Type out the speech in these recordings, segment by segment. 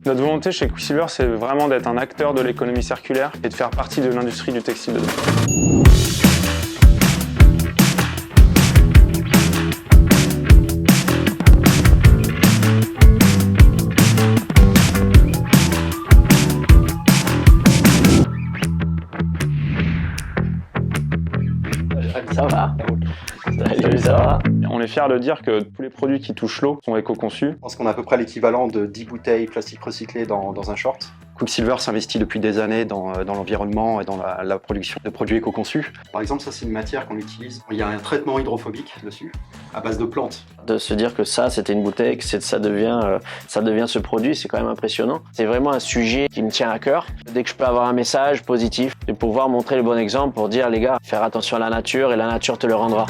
Notre volonté chez Quicksilver, c'est vraiment d'être un acteur de l'économie circulaire et de faire partie de l'industrie du textile de demain. Ça va. Salut, ça va. On est fiers de dire que tous les produits qui touchent l'eau sont éco-conçus. Je pense qu'on a à peu près l'équivalent de 10 bouteilles plastique recyclées dans un short. Quicksilver s'investit depuis des années dans l'environnement et dans la production de produits éco-conçus. Par exemple, ça c'est une matière qu'on utilise. Il y a un traitement hydrophobique dessus, à base de plantes. De se dire que ça, c'était une bouteille, que ça devient ce produit, c'est quand même impressionnant. C'est vraiment un sujet qui me tient à cœur. Dès que je peux avoir un message positif, de pouvoir montrer le bon exemple pour dire les gars, faire attention à la nature et la nature te le rendra.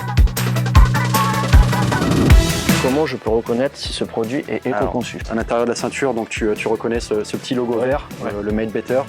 Comment je peux reconnaître si ce produit est éco-conçu? À l'intérieur de la ceinture, donc tu reconnais ce petit logo vert, le Made Better,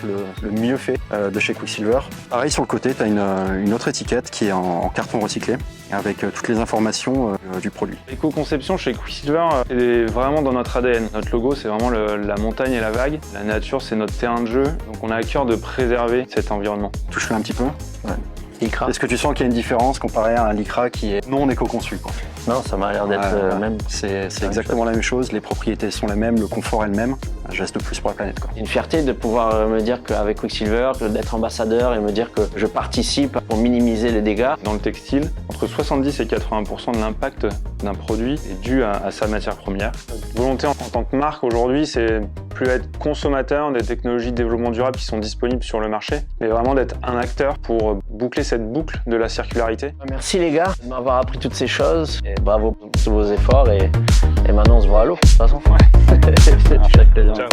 le mieux fait de chez Quicksilver. Pareil, sur le côté, tu as une autre étiquette qui est en carton recyclé, avec toutes les informations du produit. L'éco-conception chez Quicksilver est vraiment dans notre ADN. Notre logo, c'est vraiment la montagne et la vague. La nature, c'est notre terrain de jeu. Donc on a à cœur de préserver cet environnement. Touche-le un petit peu. Ouais. Lycra. Est-ce que tu sens qu'il y a une différence comparé à un Lycra qui est non éco-conçu, quoi? Non, ça m'a l'air d'être même. C'est exactement la même chose, les propriétés sont les mêmes, le confort est le même. Un geste de plus pour la planète, quoi. Une fierté de pouvoir me dire qu'avec Quicksilver, d'être ambassadeur et me dire que je participe pour minimiser les dégâts. Dans le textile, entre 70 et 80% de l'impact d'un produit est dû à sa matière première. Notre volonté en tant que marque aujourd'hui, c'est plus être consommateur des technologies de développement durable qui sont disponibles sur le marché, mais vraiment d'être un acteur pour boucler cette boucle de la circularité. Merci les gars de m'avoir appris toutes ces choses. Et bravo pour tous vos efforts et maintenant on se voit à l'eau de toute façon. Ouais. Ciao.